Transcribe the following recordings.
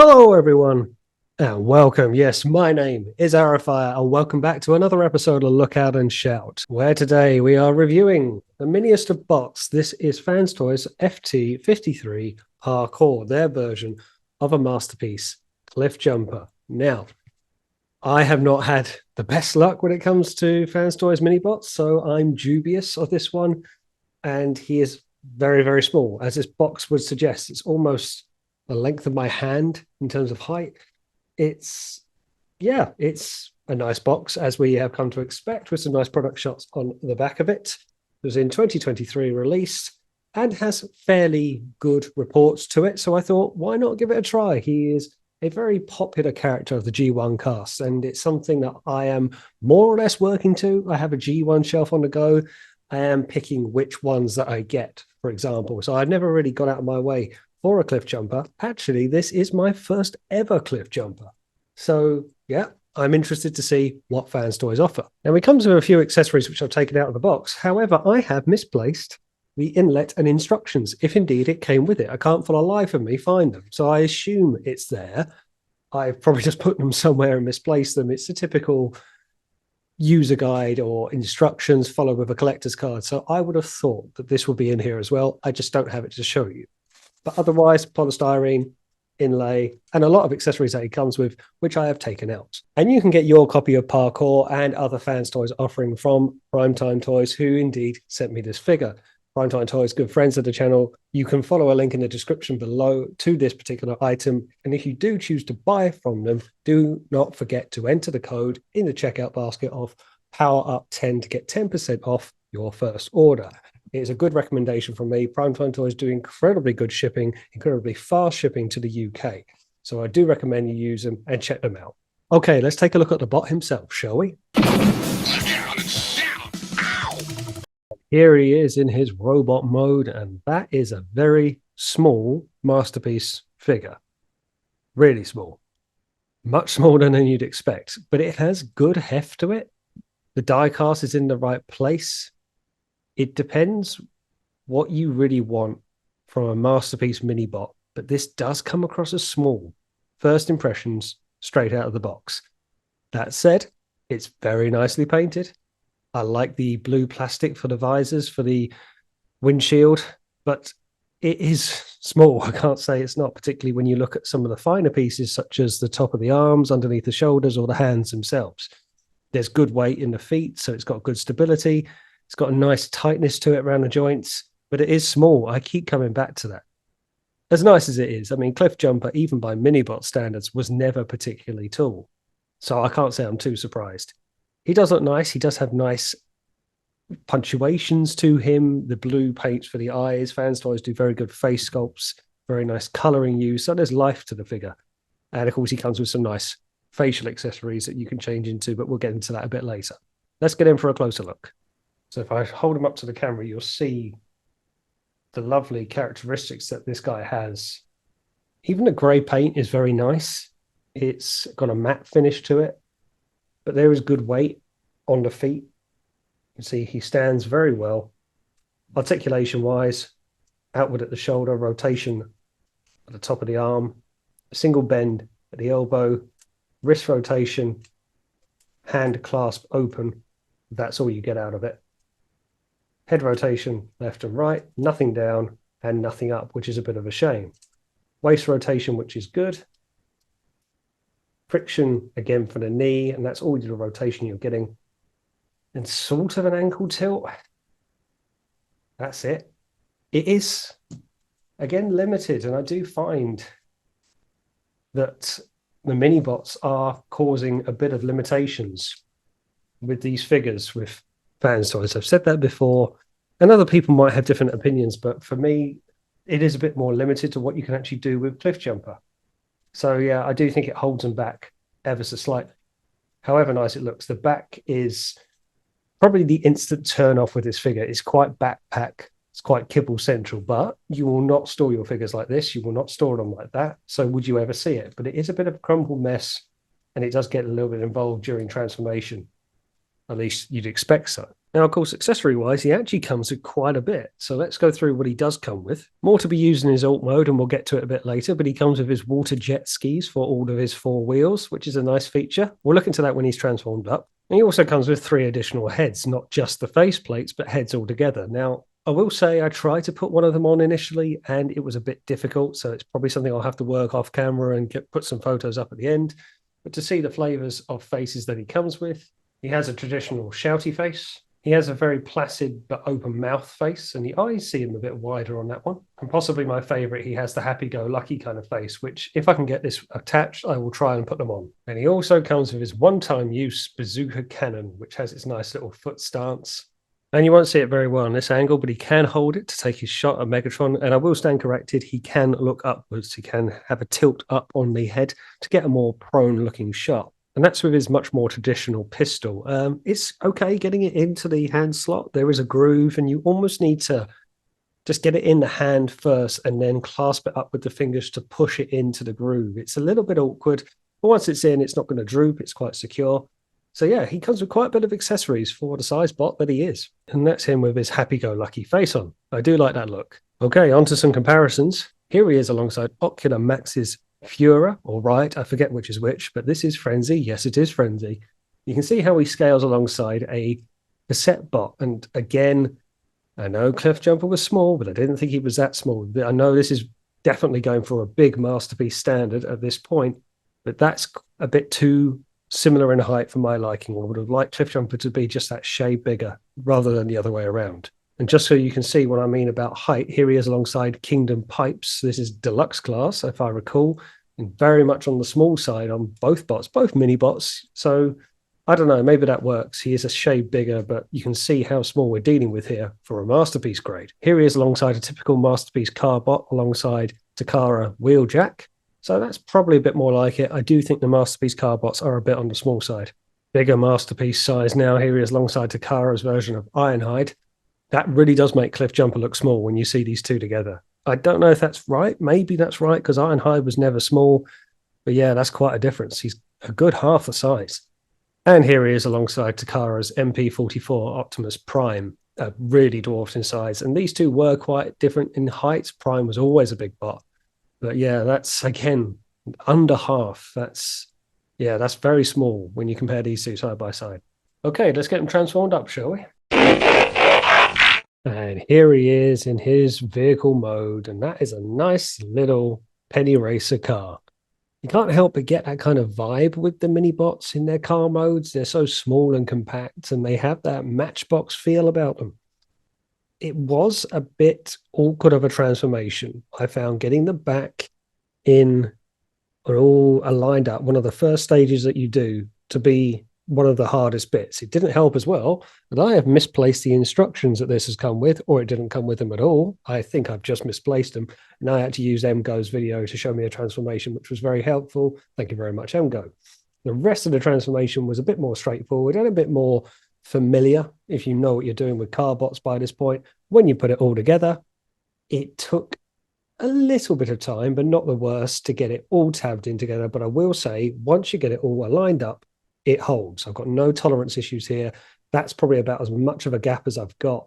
Hello, everyone, and welcome. Yes, my name is Arafire, and welcome back to another episode of Look Out and Shout, where today we are reviewing the miniest of bots. This is Fanstoys FT-53 Parkour, their version of a masterpiece, Cliffjumper. Now, I have not had the best luck when it comes to Fanstoys mini bots, so I'm dubious of this one, and he is very, very small, as this box would suggest. It's almost the length of my hand in terms of height. It's a nice box, as we have come to expect, with some nice product shots on the back of it. It was in 2023 released and has fairly good reports to it. So I thought, why not give it a try? He is a very popular character of the G1 cast, and it's something that I am more or less working to. I have a G1 shelf on the go. I am picking which ones that I get, for example. So I've never really got out of my way for a Cliffjumper. Actually, this is my first ever Cliffjumper. So, yeah, I'm interested to see what Fanstoys offer. Now, we come to a few accessories which I've taken out of the box. However, I have misplaced the inlet and instructions, if indeed it came with it. I can't for the life of me find them. So I assume it's there. I've probably just put them somewhere and misplaced them. It's a typical user guide or instructions followed with a collector's card. So I would have thought that this would be in here as well. I just don't have it to show you. But otherwise, polystyrene, inlay, and a lot of accessories that it comes with, which I have taken out. And you can get your copy of Parkour and other Fanstoys offering from PrimeTimeToyz, who indeed sent me this figure. PrimeTimeToyz, good friends of the channel. You can follow a link in the description below to this particular item. And if you do choose to buy from them, do not forget to enter the code in the checkout basket of PowerUp10 to get 10% off your first order. It is a good recommendation from me. PrimeTimeToyz do incredibly good shipping, incredibly fast shipping to the UK. So I do recommend you use them and check them out. Okay, let's take a look at the bot himself, shall we? Here he is in his robot mode, and that is a very small masterpiece figure. Really small. Much smaller than you'd expect, but it has good heft to it. The die cast is in the right place. It depends what you really want from a masterpiece mini bot, but this does come across as small. First impressions straight out of the box. That said, it's very nicely painted. I like the blue plastic for the visors for the windshield, but it is small. I can't say it's not, particularly when you look at some of the finer pieces, such as the top of the arms, underneath the shoulders, or the hands themselves. There's good weight in the feet, so it's got good stability. It's got a nice tightness to it around the joints, but it is small. I keep coming back to that. As nice as it is, I mean, Cliffjumper, even by minibot standards, was never particularly tall. So I can't say I'm too surprised. He does look nice. He does have nice punctuations to him. The blue paints for the eyes. Fanstoys do very good face sculpts, very nice coloring use. So there's life to the figure. And of course, he comes with some nice facial accessories that you can change into, but we'll get into that a bit later. Let's get in for a closer look. So if I hold him up to the camera, you'll see the lovely characteristics that this guy has. Even the grey paint is very nice. It's got a matte finish to it, but there is good weight on the feet. You can see he stands very well. Articulation-wise, outward at the shoulder, rotation at the top of the arm, a single bend at the elbow, wrist rotation, hand clasp open. That's all you get out of it. Head rotation left and right, nothing down and nothing up, which is a bit of a shame. Waist rotation, which is good. Friction again for the knee, and that's all the rotation you're getting. And sort of an ankle tilt. That's it. It is, again, limited, and I do find that the mini bots are causing a bit of limitations with these figures with Fanstoys. I've said that before, and other people might have different opinions, but for me, it is a bit more limited to what you can actually do with Cliffjumper. So yeah, I do think it holds them back ever so slightly. However nice it looks, the back is probably the instant turn off with this figure. It's quite backpack, it's quite kibble central, but you will not store your figures like this. You will not store them like that. So would you ever see it? But it is a bit of a crumpled mess, and it does get a little bit involved during transformation. At least you'd expect so. Now, of course, accessory-wise, he actually comes with quite a bit. So let's go through what he does come with. More to be used in his alt mode, and we'll get to it a bit later, but he comes with his water jet skis for all of his 4 wheels, which is a nice feature. We'll look into that when he's transformed up. And he also comes with 3 additional heads, not just the face plates, but heads altogether. Now, I will say I tried to put one of them on initially, and it was a bit difficult, so it's probably something I'll have to work off camera and put some photos up at the end. But to see the flavors of faces that he comes with, he has a traditional shouty face. He has a very placid but open mouth face, and the eyes seem a bit wider on that one. And possibly my favorite, he has the happy-go-lucky kind of face, which if I can get this attached, I will try and put them on. And he also comes with his one-time use bazooka cannon, which has its nice little foot stance. And you won't see it very well on this angle, but he can hold it to take his shot at Megatron. And I will stand corrected, he can look upwards. He can have a tilt up on the head to get a more prone-looking shot. And that's with his much more traditional pistol. It's okay getting it into the hand slot. There is a groove, and you almost need to just get it in the hand first and then clasp it up with the fingers to push it into the groove. It's a little bit awkward, but once it's in, it's not going to droop. It's quite secure. So yeah, he comes with quite a bit of accessories for the size bot that he is. And that's him with his happy-go-lucky face on. I do like that look. Okay, on to some comparisons. Here he is alongside Ocular Max's Fura or Riot, I forget which is which, but this is Frenzy. Yes, it is Frenzy. You can see how he scales alongside a cassette bot. And again, I know Cliffjumper was small, but I didn't think he was that small. I know this is definitely going for a big masterpiece standard at this point, but that's a bit too similar in height for my liking. I would have liked Cliffjumper to be just that shade bigger rather than the other way around. And just so you can see what I mean about height, here he is alongside Kingdom Pipes. This is deluxe class, if I recall, and very much on the small side on both bots, both mini bots. So I don't know, maybe that works. He is a shade bigger, but you can see how small we're dealing with here for a masterpiece grade. Here he is alongside a typical masterpiece car bot alongside Takara Wheeljack. So that's probably a bit more like it. I do think the masterpiece car bots are a bit on the small side. Bigger masterpiece size now. Here he is alongside Takara's version of Ironhide. That really does make Cliffjumper look small when you see these two together. I don't know if that's right. Maybe that's right because Ironhide was never small. But yeah, that's quite a difference. He's a good half the size. And here he is alongside Takara's MP44 Optimus Prime, really dwarfed in size. And these two were quite different in height. Prime was always a big bot. But yeah, that's, again, under half. That's very small when you compare these two side by side. Okay, let's get them transformed up, shall we? And here he is in his vehicle mode, and that is a nice little penny racer car. You can't help but get that kind of vibe with the mini bots in their car modes. They're so small and compact, and they have that Matchbox feel about them. It was a bit awkward of a transformation. I found getting the back in all aligned up, one of the first stages that you do, to be one of the hardest bits. It didn't help as well that I have misplaced the instructions that this has come with, or it didn't come with them at all. I think I've just misplaced them. And I had to use MGo's video to show me a transformation, which was very helpful. Thank you very much, MGo. The rest of the transformation was a bit more straightforward and a bit more familiar if you know what you're doing with car bots by this point. When you put it all together, it took a little bit of time, but not the worst, to get it all tabbed in together. But I will say, once you get it all aligned up, it holds. I've got no tolerance issues here. That's probably about as much of a gap as I've got.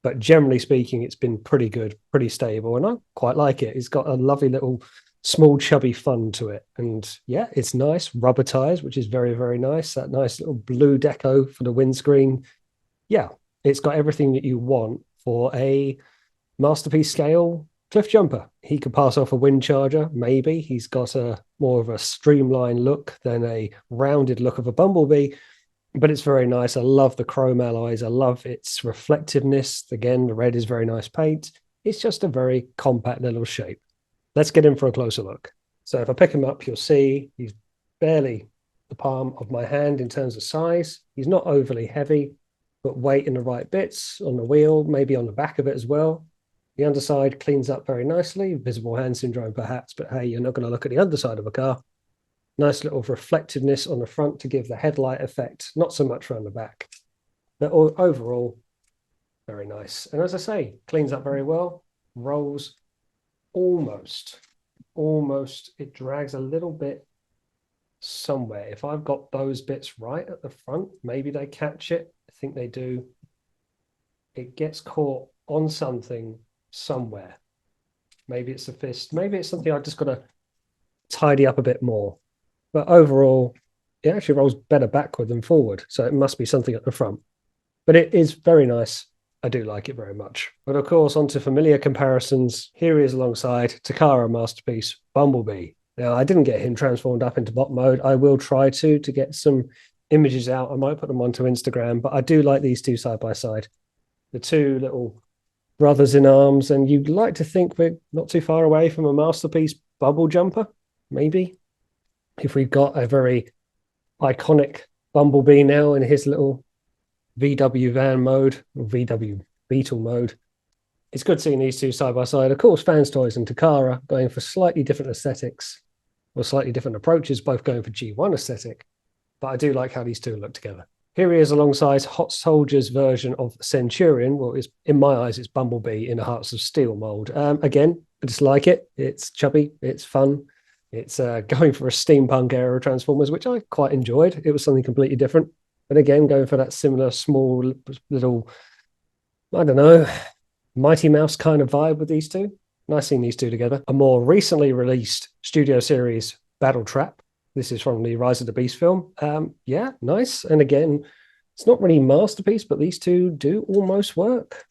But generally speaking, it's been pretty good, pretty stable, and I quite like it. It's got a lovely little small chubby fun to it. And yeah, it's nice. Rubber tires, which is very, very nice. That nice little blue deco for the windscreen. Yeah, it's got everything that you want for a masterpiece scale Cliffjumper. He could pass off a wind charger, maybe. He's got a more of a streamlined look than a rounded look of a Bumblebee, but it's very nice. I love the chrome alloys. I love its reflectiveness. Again, the red is very nice paint. It's just a very compact little shape. Let's get in for a closer look. So if I pick him up, you'll see he's barely the palm of my hand in terms of size. He's not overly heavy, but weight in the right bits on the wheel, maybe on the back of it as well. The underside cleans up very nicely, visible hand syndrome perhaps, but hey, you're not going to look at the underside of a car. Nice little reflectiveness on the front to give the headlight effect, not so much around the back. But overall, very nice. And as I say, cleans up very well, rolls almost, it drags a little bit somewhere. If I've got those bits right at the front, maybe they catch it. I think they do. it gets caught on something somewhere. Maybe it's the fist. Maybe it's something I've just got to tidy up a bit more. But overall, it actually rolls better backward than forward. So it must be something at the front. But it is very nice. I do like it very much. But of course, onto familiar comparisons. Here he is alongside Takara Masterpiece Bumblebee. Now, I didn't get him transformed up into bot mode. I will try to get some images out. I might put them onto Instagram, but I do like these two side by side. The two little brothers in arms, and you'd like to think we're not too far away from a Masterpiece Bubble Jumper, maybe. If we've got a very iconic Bumblebee now in his little VW van mode or VW Beetle mode. It's good seeing these two side by side. Of course, Fanstoys and Takara going for slightly different aesthetics or slightly different approaches, both going for G1 aesthetic. But I do like how these two look together. Here he is alongside Hot Soldier's version of Centurion. Well, it's, in my eyes, it's Bumblebee in a Hearts of Steel mold. Again, I just like it. It's chubby. It's fun. It's going for a steampunk era of Transformers, which I quite enjoyed. It was something completely different. But again, going for that similar small little, I don't know, Mighty Mouse kind of vibe with these two. Nice seeing these two together. A more recently released studio series, Battle Trap. This is from the Rise of the Beast film. Yeah, nice. And again, it's not really Masterpiece, but these two do almost work.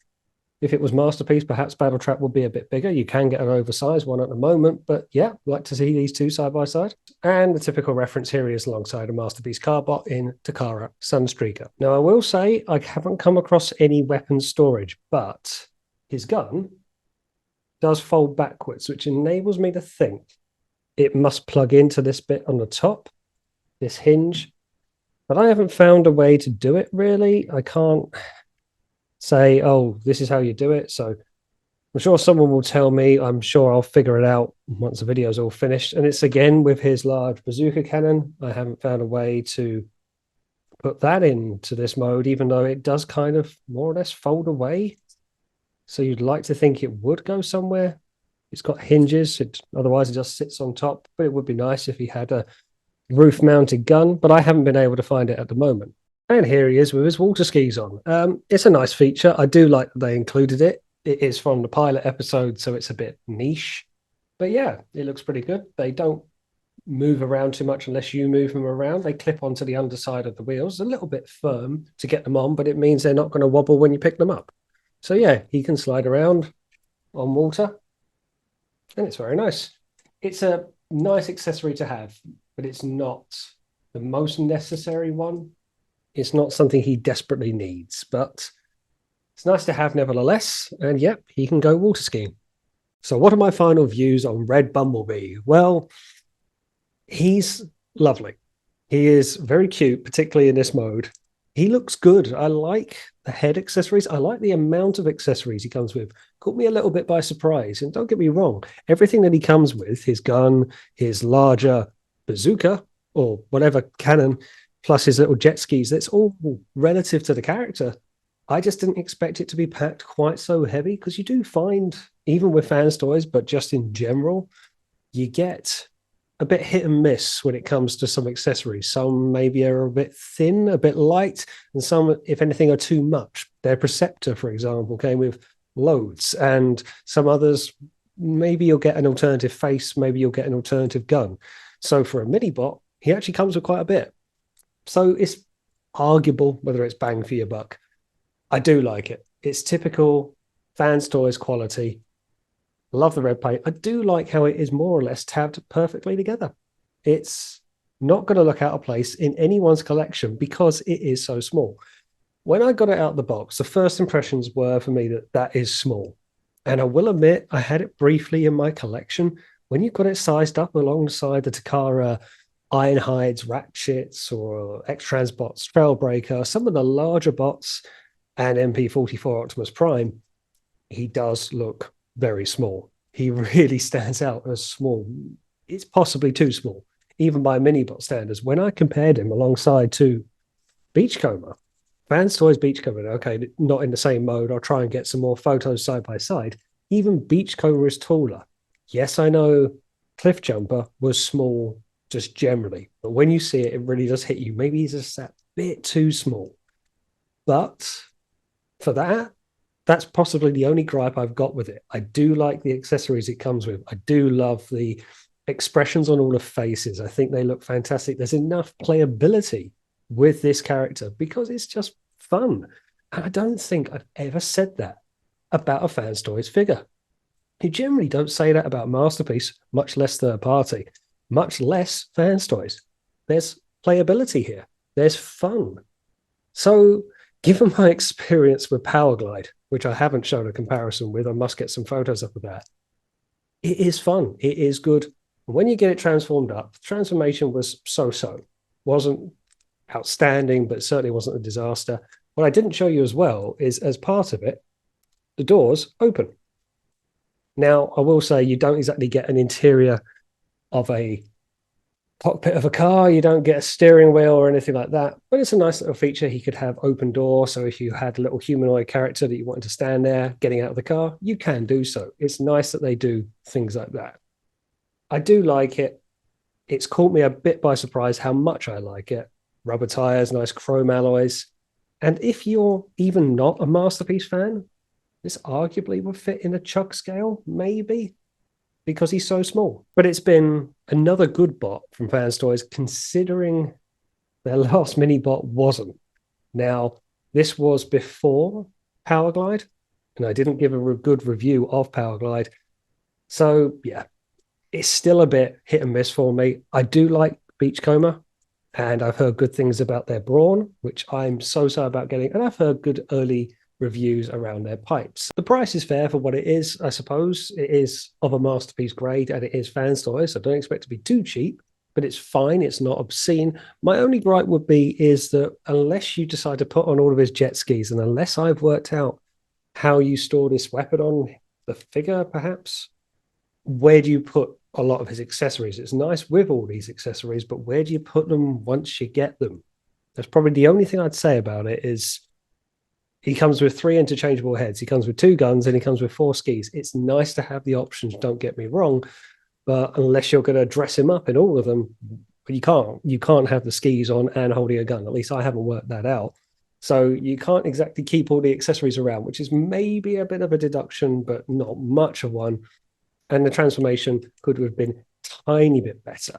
If it was Masterpiece, perhaps Battle Trap would be a bit bigger. You can get an oversized one at the moment, but yeah, like to see these two side by side. And the typical reference here is alongside a Masterpiece Carbot in Takara Sunstreaker. Now, I will say I haven't come across any weapon storage, but his gun does fold backwards, which enables me to think it must plug into this bit on the top, this hinge. But I haven't found a way to do it, really. I can't say, oh, this is how you do it. So I'm sure someone will tell me. I'm sure I'll figure it out once the video's all finished. And it's again with his large bazooka cannon. I haven't found a way to put that into this mode, even though it does kind of more or less fold away. So you'd like to think it would go somewhere. It's got hinges. Otherwise, it just sits on top. But it would be nice if he had a roof-mounted gun. But I haven't been able to find it at the moment. And here he is with his water skis on. It's a nice feature. I do like that they included it. It is from the pilot episode, so it's a bit niche. But yeah, it looks pretty good. They don't move around too much unless you move them around. They clip onto the underside of the wheels, a little bit firm to get them on, but it means they're not going to wobble when you pick them up. So yeah, he can slide around on water, and it's very nice. It's a nice accessory to have, but it's not the most necessary one. It's not something he desperately needs, but it's nice to have nevertheless. And yep, he can go water skiing. So what are my final views on Red Bumblebee? Well, he's lovely. He is very cute, particularly in this mode. He looks good. I like the head accessories. I like the amount of accessories he comes with. Caught me a little bit by surprise. And don't get me wrong, everything that he comes with, his gun, his larger bazooka, or whatever cannon, plus his little jet skis, that's all relative to the character. I just didn't expect it to be packed quite so heavy, because you do find, even with Fanstoys, but just in general, you get a bit hit and miss when it comes to some accessories. Some maybe are a bit thin, a bit light, and some, if anything, are too much. Their Preceptor, for example, came with loads, and some others, maybe you'll get an alternative face, maybe you'll get an alternative gun. So for a mini bot, he actually comes with quite a bit. So it's arguable whether it's bang for your buck. I do like it. It's typical Fanstoys quality. Love the red paint. I do like how it is more or less tabbed perfectly together. It's not going to look out of place in anyone's collection because it is so small. When I got it out of the box, the first impressions were for me that is small. And I will admit, I had it briefly in my collection. When you've got it sized up alongside the Takara Ironhides, Ratchets, or X-Trans bots, Trailbreaker, some of the larger bots, and MP44 Optimus Prime, he does look very small. He really stands out as small. It's possibly too small, even by mini-bot standards. When I compared him alongside to Beachcomber, Fanstoys Beachcomber, okay, not in the same mode. I'll try and get some more photos side by side. Even Beachcomber is taller. Yes, I know Cliffjumper was small just generally, but when you see it, it really does hit you. Maybe he's just that bit too small. But for that, That's possibly the only gripe I've got with it. I do like the accessories it comes with. I do love the expressions on all the faces. I think they look fantastic. There's enough playability with this character because it's just fun. And I don't think I've ever said that about a Fanstoys figure. You generally don't say that about Masterpiece, much less third party, much less Fanstoys. There's playability here. There's fun. So, given my experience with Powerglide, which I haven't shown a comparison with, I must get some photos up of that. It is fun. It is good. When you get it transformed up, the transformation was so-so. Wasn't outstanding, but certainly wasn't a disaster. What I didn't show you as well is, as part of it, the doors open. Now, I will say you don't exactly get an interior of a cockpit of a car. You don't get a steering wheel or anything like that, but it's a nice little feature. He could have open door, so if you had a little humanoid character that you wanted to stand there getting out of the car, you can do so. It's nice that they do things like that. I do like it. It's caught me a bit by surprise how much I like it. Rubber tires, nice chrome alloys. And if you're even not a Masterpiece fan, this arguably would fit in a chug scale, maybe, because he's so small. But it's been another good bot from Fanstoys, considering their last mini bot wasn't. Now, this was before Powerglide, and I didn't give a good review of Powerglide. So, yeah, it's still a bit hit and miss for me. I do like Beachcomber, and I've heard good things about their brawn, which I'm so about getting. And I've heard good early reviews around their pipes. The price is fair for what it is, I suppose. It is of a Masterpiece grade, and it is Fanstoys, so don't expect to be too cheap, but it's fine. It's not obscene. My only gripe would be is that unless you decide to put on all of his jet skis, and unless I've worked out how you store this weapon on the figure, perhaps, where do you put a lot of his accessories? It's nice with all these accessories, but where do you put them once you get them? That's probably the only thing I'd say about it. Is he comes with 3 interchangeable heads. He comes with 2 guns, and he comes with 4 skis. It's nice to have the options, don't get me wrong, but unless you're going to dress him up in all of them, you can't. You can't have the skis on and holding a gun. At least I haven't worked that out. So you can't exactly keep all the accessories around, which is maybe a bit of a deduction, but not much of one. And the transformation could have been a tiny bit better.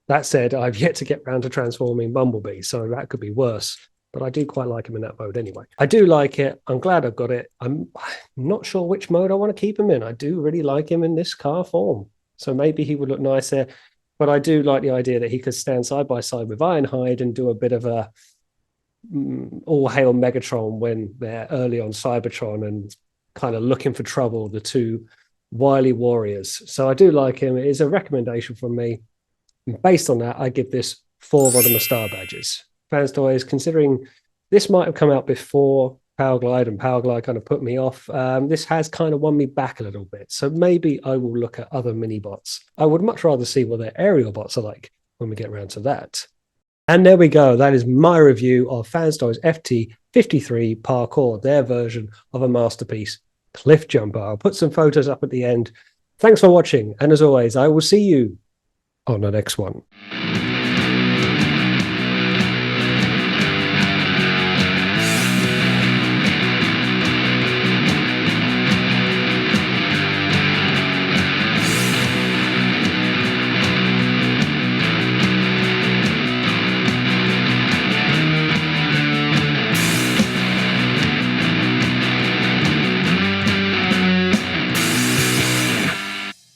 That said, I've yet to get around to transforming Bumblebee, so that could be worse. But I do quite like him in that mode anyway. I do like it. I'm glad I've got it. I'm not sure which mode I want to keep him in. I do really like him in this car form. So maybe he would look nice there. But I do like the idea that he could stand side by side with Ironhide and do a bit of a all hail Megatron when they're early on Cybertron and kind of looking for trouble, the two wily warriors. So I do like him. It is a recommendation from me. And based on that, I give this 4 Rodimus Star badges. Fanstoys, considering this might have come out before Powerglide, and Powerglide kind of put me off, this has kind of won me back a little bit. So maybe I will look at other mini bots. I would much rather see what their aerial bots are like when we get around to that. And there we go. That is my review of Fanstoys FT-53 Parkour, their version of a Masterpiece Cliffjumper. I'll put some photos up at the end. Thanks for watching. And as always, I will see you on the next one.